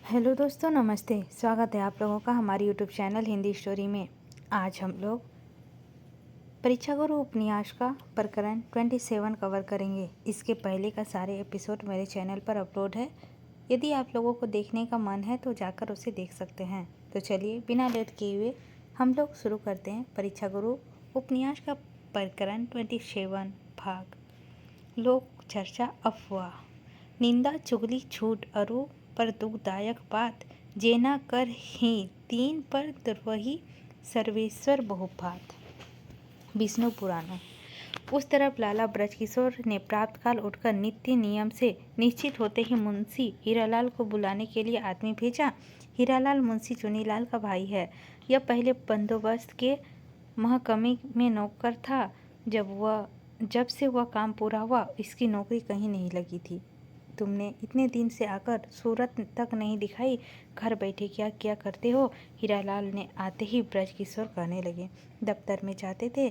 Hello दोस्तों, नमस्ते। स्वागत है आप लोगों का हमारे यूट्यूब चैनल हिंदी स्टोरी में। आज हम लोग परीक्षा गुरु उपन्यास का प्रकरण 27 कवर करेंगे। इसके पहले का सारे एपिसोड मेरे चैनल पर अपलोड है। यदि आप लोगों को देखने का मन है तो जाकर उसे देख सकते हैं। तो चलिए बिना लेट किए हुए हम लोग शुरू करते हैं परीक्षा गुरु उपन्यास का प्रकरण 27 भाग लोक चर्चा अफवाह। निंदा चुगली छूट अरु पर दुखदायक बात जेना कर ही तीन पर द्रोही सर्वेश्वर बहुभात। विष्णु पुराणों। उस तरफ लाला ब्रजकिशोर ने प्राप्त काल उठकर नित्य नियम से निश्चित होते ही मुंशी हीरालाल को बुलाने के लिए आदमी भेजा। हीरालाल मुंशी चुनीलाल का भाई है। यह पहले बंदोबस्त के महकमे में नौकर था। जब से वह काम पूरा हुआ इसकी नौकरी कहीं नहीं लगी थी। तुमने इतने दिन से आकर सूरत तक नहीं दिखाई, घर बैठे क्या क्या करते हो? हीरालाल ने आते ही ब्रजकिशोर कहने लगे। दफ्तर में जाते थे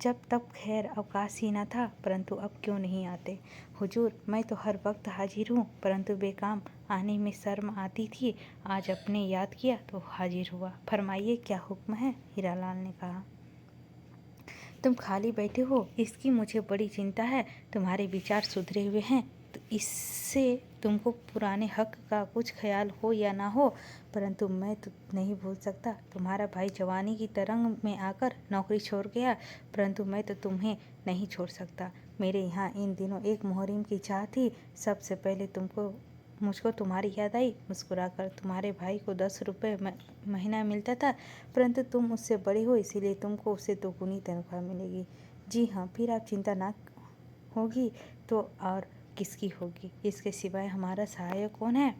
जब तब खैर अवकाश ही न था, परंतु अब क्यों नहीं आते? हुजूर, मैं तो हर वक्त हाजिर हूँ, परंतु बेकाम आने में शर्म आती थी। आज अपने याद किया तो हाजिर हुआ। फरमाइए क्या हुक्म है? हीरालाल ने कहा। तुम खाली बैठे हो इसकी मुझे बड़ी चिंता है। तुम्हारे विचार सुधरे हुए हैं तो इससे तुमको पुराने हक का कुछ ख्याल हो या ना हो, परंतु मैं तो नहीं भूल सकता। तुम्हारा भाई जवानी की तरंग में आकर नौकरी छोड़ गया, परंतु मैं तो तुम्हें नहीं छोड़ सकता। मेरे यहाँ इन दिनों एक मुहर्रम की चाह थी। सबसे पहले मुझको तुम्हारी याद आई। मुस्कुराकर तुम्हारे भाई को 10 रुपये महीना मिलता था, परंतु तुम उससे बड़े हो इसीलिए तुमको उससे दोगुनी तनख्वाह मिलेगी। जी हाँ, फिर आप चिंता ना होगी तो और किसकी होगी? इसके सिवाय हमारा सहायक कौन है?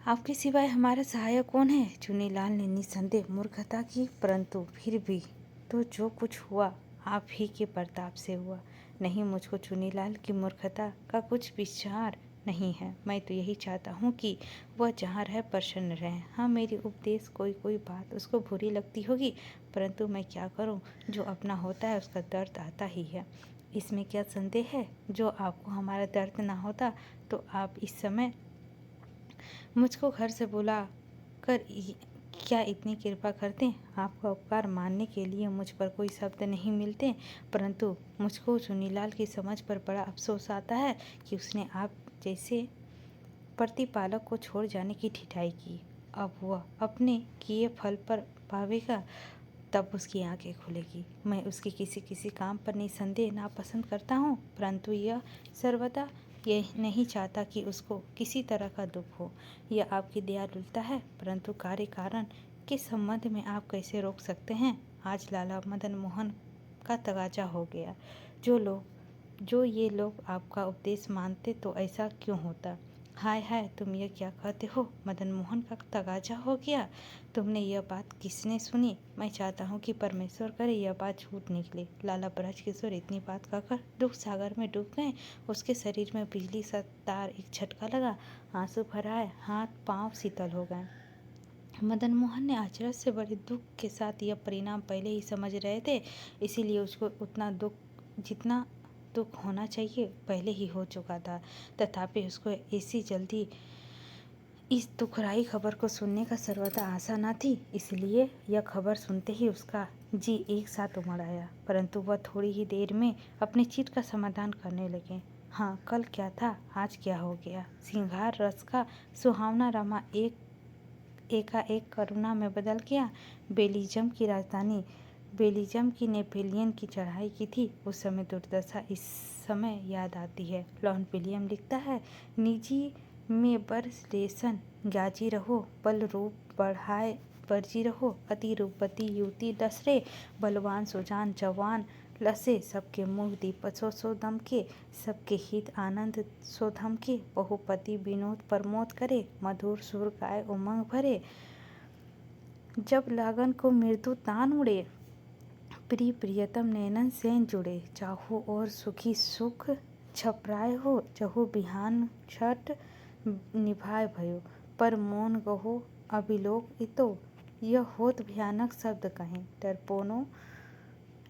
आपके सिवाय हमारा सहायक कौन है? चुनीलाल ने निस्संदेह मूर्खता की, परंतु फिर भी तो जो कुछ हुआ आप ही के प्रताप से हुआ। नहीं, मुझको चुनीलाल की मूर्खता का कुछ विचार नहीं है। मैं तो यही चाहता हूँ कि वह जहाँ रहे प्रसन्न रहे। हाँ, मेरी उपदेश कोई बात उसको बुरी लगती होगी, परंतु मैं क्या करूँ? जो अपना होता है उसका दर्द आता ही है। इसमें क्या संदेह है? जो आपको हमारा दर्द ना होता तो आप इस समय मुझको घर से बुला कर क्या इतनी कृपा करते? आपका उपकार मानने के लिए मुझ पर कोई शब्द नहीं मिलते, परंतु मुझको चुनीलाल की समझ पर बड़ा अफसोस आता है कि उसने आप जैसे प्रतिपालक को छोड़ जाने की ढिठाई की। अब वह अपने किए फल पर पावेगा तब उसकी आंखें खुलेगी। मैं उसके किसी काम पर निसंदेह नापसंद करता हूँ, परंतु यह सर्वदा यह नहीं चाहता कि उसको किसी तरह का दुख हो। यह आपकी दयालुता है, परंतु कार्य कारण के संबंध में आप कैसे रोक सकते हैं? आज लाला मदन मोहन का तगाजा हो गया। जो ये लोग आपका उपदेश मानते तो ऐसा क्यों होता? हाय हाय, तुम ये क्या कहते हो? मदन मोहन का तगाजा हो गया? तुमने यह बात किसने सुनी? मैं चाहता हूँ कि परमेश्वर करे यह बात झूठ निकले। लाला ब्रजकिशोर इतनी बात कहकर दुख सागर में डूब गए। उसके शरीर में बिजली सा तार एक झटका लगा। आंसू भर आए, हाथ पांव शीतल हो गए। मदन मोहन ने अचरज से बड़े दुख के साथ यह परिणाम पहले ही समझ रहे थे, इसीलिए उसको जितना दुख होना चाहिए पहले ही हो चुका था। तथापि उसको ऐसी जल्दी इस दुखदायी खबर को सुनने का सर्वथा आशा न थी, इसलिए यह खबर सुनते ही उसका जी एक साथ उमड़ आया। परंतु वह थोड़ी ही देर में अपने चित्त का समाधान करने लगे। हाँ, कल क्या था, आज क्या हो गया? सिंगार रस का सुहावना रमा एकाएक करुणा में बदल गया। बेल्जियम की राजधानी बेल्जियम की नेपोलियन की चढ़ाई की थी। उस समय दुर्दशा इस समय याद आती है। लॉर्ड विलियम लिखता है, निजी में बरलेसन गाजी रहो, बल रूप बढ़ाए बरजी रहो, अति रूपवती युवती दसरे, बलवान सुजान जवान लसे, सबके मुख दीपक सो दम के, सबके हित आनंद सोधम के, बहुपति विनोद प्रमोद करे, मधुर सुर गाय उमंग भरे, जब लगन को मृदु तान उड़े, प्रिय प्रियतम नैनन सैन जुड़े, चाहो और सुखी सुख छपराय हो, जहु बिहान छठ निभाय भयो, पर मौन गहो अभिलोक इतो, यह होत भयानक शब्द कहें, डरपोनो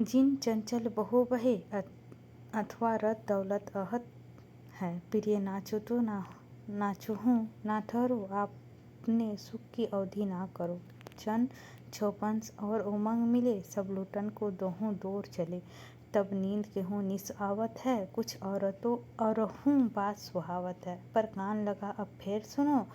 जिन चंचल बहु बहे, अथवा रत दौलत अहत है, प्रिय नाचो तो नाचो हूँ ना ठहरो, आप अपने सुख की अवधि ना करो। जन छौपंस और उमंग मिले, सब लुटन को दोहों दूर चले। तब नींद केहूँ निस आवत है, कुछ औरतों औरहूँ बात सुहावत है। पर कान लगा अब फेर सुनो,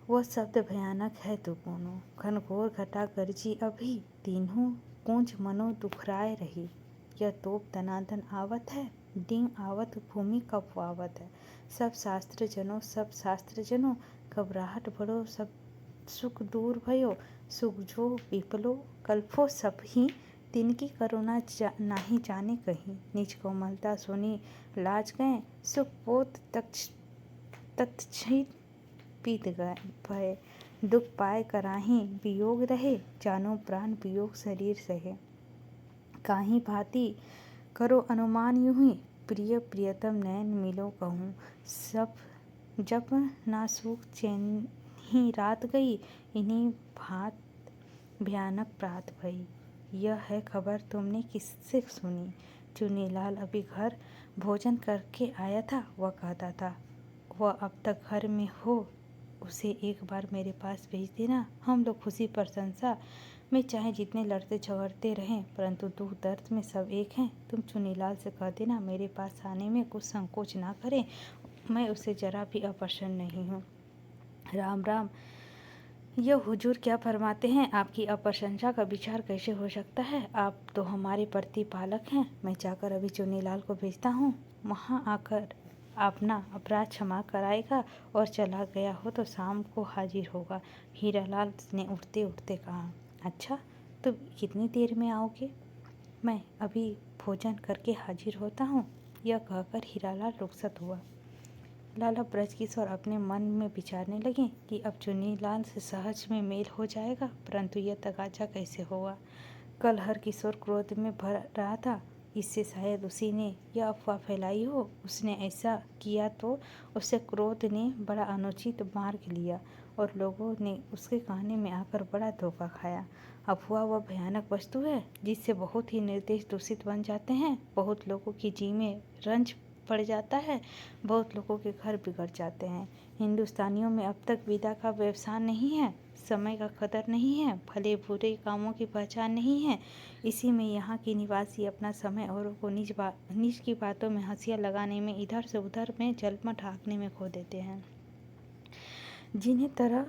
वह शब्द भयानक है तू कोनो। घनघोर घटा गरजी अभी, तीनों कूंज मनो दुखराय रही। यह तोप दनादन आवत है, डिंग आवत भूमि कँपवावत है। सब शास्त्र जनों, घबराहट बढ़ो सब सुख दूर भयो। सुख जो विपलो कल्पो सब ही, तिनकी करुणा नाही जाने कहीं। निज कोमलता सुनी लाज गए, सुख पोत तत्क्षण पीत भय। दुख पाए कराही वियोग रहे, जानो प्राण वियोग शरीर सहे। काहीं भांति करो अनुमान यूं ही, प्रिय प्रियतम नैन मिलो कहूँ। सब जब ना सूख चैन ही रात गई, इन्हीं भांत भयानक प्रात भई। यह है खबर तुमने किससे सुनी। चुन्नीलाल अभी घर भोजन करके आया था। वह कहता था, वह अब तक घर में हो, उसे एक बार मेरे पास भेज देना। हम लोग खुशी प्रशंसा में चाहे जितने लड़ते झगड़ते रहें, परंतु दुख दर्द में सब एक हैं। तुम चुन्नीलाल से कह देना मेरे पास आने में कुछ संकोच ना करें, मैं उससे जरा भी अप्रसन्न नहीं हूँ। राम राम, यह हुजूर क्या फरमाते हैं? आपकी अप्रशंसा का विचार कैसे हो सकता है? आप तो हमारे प्रतिपालक हैं। मैं जाकर अभी चुन्नीलाल को भेजता हूँ, वहाँ आकर अपना अपराध क्षमा कराएगा और चला गया हो तो शाम को हाजिर होगा। हीरालाल ने उठते उठते कहा, अच्छा तो कितनी देर में आओगे? मैं अभी भोजन करके हाजिर होता हूँ। यह कहकर हीरालाल रुखसत हुआ। लाला ब्रजकिशोर अपने मन में विचारने लगे कि अब चुन्नीलाल से सहज में मेल हो जाएगा, परंतु यह तगाजा कैसे होगा। कल हर किशोर क्रोध में भर रहा था, इससे शायद उसी ने यह अफवाह फैलाई हो। उसने ऐसा किया तो उससे क्रोध ने बड़ा अनुचित मार्ग लिया और लोगों ने उसके कहने में आकर बड़ा धोखा खाया। अफवाह वह भयानक वस्तु है जिससे बहुत ही निर्देश दूषित बन जाते हैं, बहुत लोगों की जी में रंज पड़ जाता है, बहुत लोगों के घर बिगड़ जाते हैं। हिंदुस्तानियों में अब तक विदा का व्यवसाय नहीं है, समय का कदर नहीं है, भले बुरे कामों की पहचान नहीं है। इसी में यहाँ के निवासी अपना समय औरों को निज की बातों में हंसियाँ लगाने में, इधर से उधर में जलमट हाँकने में खो देते हैं। जिन्हें तरह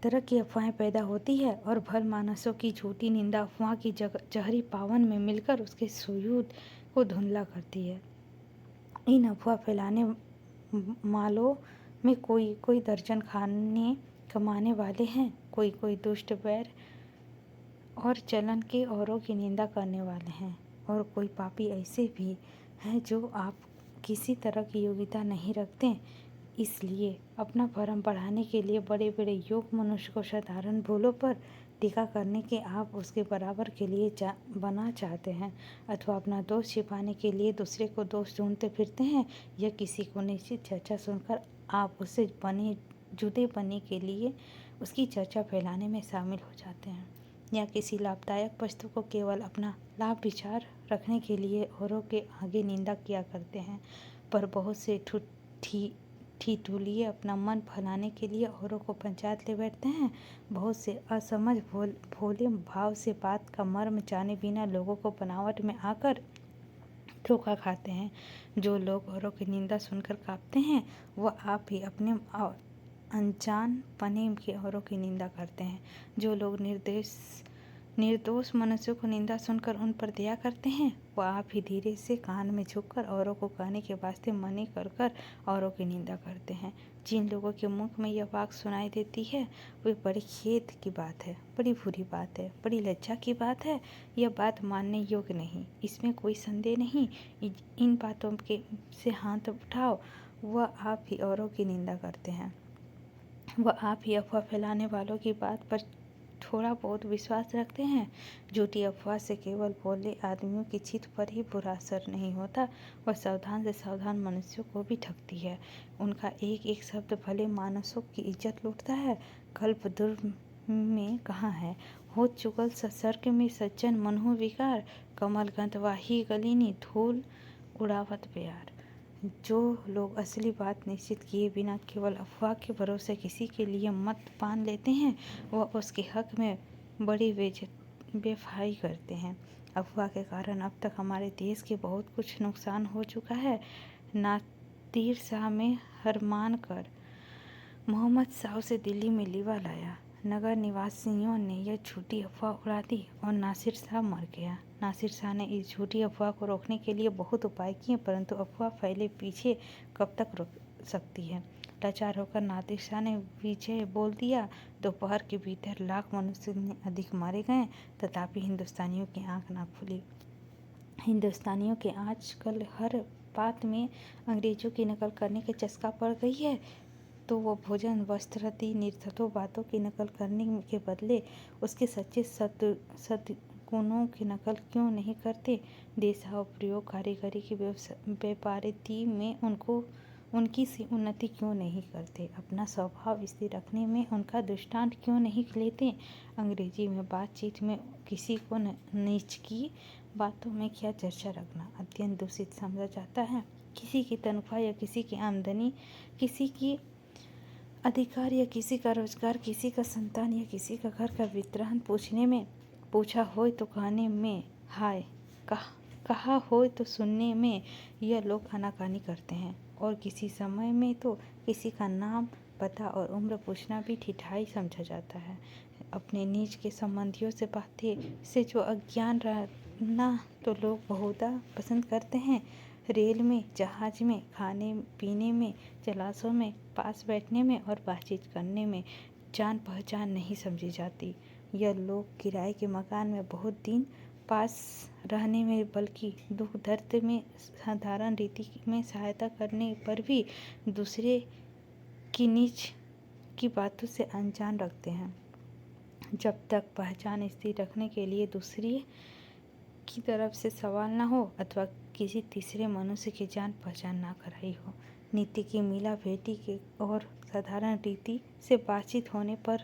तरह की अफवाहें पैदा होती है और भल मानसों की झूठी निंदा अफवाह की जहरी पावन में मिलकर उसके सुयूद को धुंधला करती है। इन अफवाह फैलाने वालों में कोई कोई दर्जन खाने कमाने वाले हैं, कोई कोई दुष्ट बैर और चलन के औरों की निंदा करने वाले हैं, और कोई पापी ऐसे भी हैं जो आप किसी तरह की योग्यता नहीं रखते, इसलिए अपना भरम बढ़ाने के लिए बड़े बड़े योग्य मनुष्य को साधारण भूलों पर टीका करने के आप उसके बराबर के लिए बना चाहते हैं, अथवा अपना दोष छिपाने के लिए दूसरे को दोष ढूंढते फिरते हैं, या किसी को निश्चित चर्चा सुनकर आप उससे जुदे बने के लिए उसकी चर्चा फैलाने में शामिल हो जाते हैं, या किसी लाभदायक वस्तु को केवल अपना लाभ विचार रखने के लिए औरों के आगे निंदा किया करते हैं। पर बहुत से ठिठुलिए अपना मन भलाने के लिए औरों को पंचायत ले बैठते हैं। बहुत से असमझ भोले भाव से बात का मर्म जाने बिना लोगों को बनावट में आकर धोखा खाते हैं। जो लोग औरों की निंदा सुनकर काँपते हैं, वह आप ही अपने अनजान पने के औरों की निंदा करते हैं। जो लोग निर्दोष मनुष्यों को निंदा सुनकर उन पर दया करते हैं, वह आप ही धीरे से कान में झुककर औरों को कहने के वास्ते मने कर औरों की निंदा करते हैं। जिन लोगों के मुख में यह बात सुनाई देती है, वे बड़ी खेद की बात है, बड़ी बुरी बात है, बड़ी लज्जा की बात है। यह बात मानने योग्य नहीं, इसमें कोई संदेह नहीं। इन बातों के से हाथ उठाओ, वह आप ही औरों की निंदा करते हैं। वह आप ही अफवाह फैलाने वालों की बात पर थोड़ा बहुत विश्वास रखते हैं। झूठी अफवाह से केवल भोले आदमियों की चित्त पर ही बुरा असर नहीं होता, वह सावधान से सावधान मनुष्यों को भी ठगती है। उनका एक एक शब्द भले मानसों की इज्जत लूटता है। कल्प दुर्ग में कहाँ है, हो चुकल सत्सर्ग में सज्जन मनहु विकार, कमल गंध वाही गलिनी धूल उड़ावत प्यार। जो लोग असली बात निश्चित किए बिना केवल अफवाह के भरोसे किसी के लिए मत मान लेते हैं, वह उसके हक में बड़ी बेवफाई करते हैं। अफवाह के कारण अब तक हमारे देश के बहुत कुछ नुकसान हो चुका है। नादिर शाह में हार मानकर मोहम्मद शाह से दिल्ली में लीवा लाया। नगर निवासियों ने यह झूठी अफवाह उड़ा दी और नासिर शाह मर गया। नासिर शाह ने इस झूठी अफवाह को रोकने के लिए बहुत उपाय किए, परंतु अफवाह फैले पीछे कब तक रोक सकती है। लाचार होकर नासिर शाह ने विजय बोल दिया। दोपहर के भीतर लाख मनुष्य ने अधिक मारे गए, तथापि हिंदुस्तानियों की आंख ना खुली। हिंदुस्तानियों के आजकल हर बात में अंग्रेजों की नकल करने की चस्का पड़ गई है, तो वो भोजन, वस्त्र आदि निर्धतों बातों की नकल करने के बदले उसके सच्चे सद्गुणों की नकल क्यों नहीं करते। देशा उपयोग कारीगरी की व्यापारिती में उनकी सी उन्नति क्यों नहीं करते। अपना स्वभाव स्थिर रखने में उनका दृष्टांत क्यों नहीं लेते। अंग्रेजी में बातचीत में किसी को नीच की बातों में क्या चर्चा रखना अत्यंत दूषित समझा जाता है। किसी की तनख्वाह या किसी की आमदनी, किसी की अधिकार या किसी का रोजगार, किसी का संतान या किसी का घर का वितरण पूछा हो तो कहने में हाय, कहा हो तो सुनने में यह लोग आनाकानी करते हैं। और किसी समय में तो किसी का नाम, पता और उम्र पूछना भी ठिठाई समझा जाता है। अपने नीच के संबंधियों से बातें से जो अज्ञान रहना तो लोग बहुधा पसंद करते हैं। रेल में, जहाज में, खाने पीने में, जलाशयों में, पास बैठने में और बातचीत करने में जान पहचान नहीं समझी जाती। यह लोग किराए के मकान में बहुत दिन पास रहने में, बल्कि दुख दर्द में साधारण रीति में सहायता करने पर भी दूसरे की नीच की बातों से अनजान रखते हैं। जब तक पहचान स्थिर रखने के लिए दूसरी की तरफ से सवाल ना हो अथवा किसी तीसरे मनुष्य की जान पहचान ना कराई हो। नीति की मिला भेटी के और साधारण रीति से बातचीत होने पर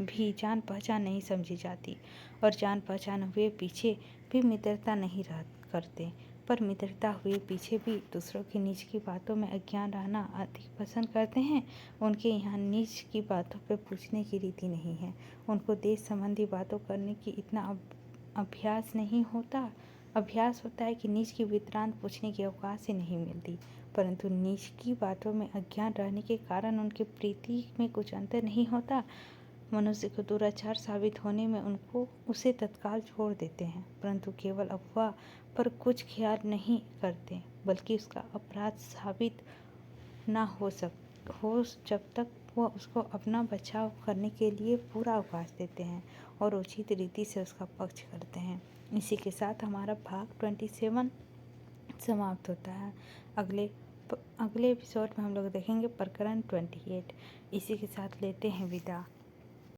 भी जान पहचान नहीं समझी जाती, और जान पहचान हुए पीछे भी मित्रता नहीं करते, पर मित्रता हुए पीछे भी दूसरों की नीच की बातों में अज्ञान रहना अधिक पसंद करते हैं। उनके यहाँ नीच की बातों पर पूछने की रीति नहीं है। उनको देश संबंधी बातों करने की इतना अभ्यास होता है कि नीच की वृत्तांत पूछने की अवकाश ही नहीं मिलती। परंतु नीच की बातों में अज्ञान रहने के कारण उनकी प्रीति में कुछ अंतर नहीं होता। मनुष्य को दुराचार साबित होने में उसे तत्काल छोड़ देते हैं, परंतु केवल अफवाह पर कुछ ख्याल नहीं करते, बल्कि उसका अपराध साबित ना हो जब तक वह उसको अपना बचाव करने के लिए पूरा अवकाश देते हैं और उचित रीति से उसका पक्ष करते हैं। इसी के साथ हमारा भाग 27 समाप्त होता है। अगले एपिसोड में हम लोग देखेंगे प्रकरण 28। इसी के साथ लेते हैं विदा।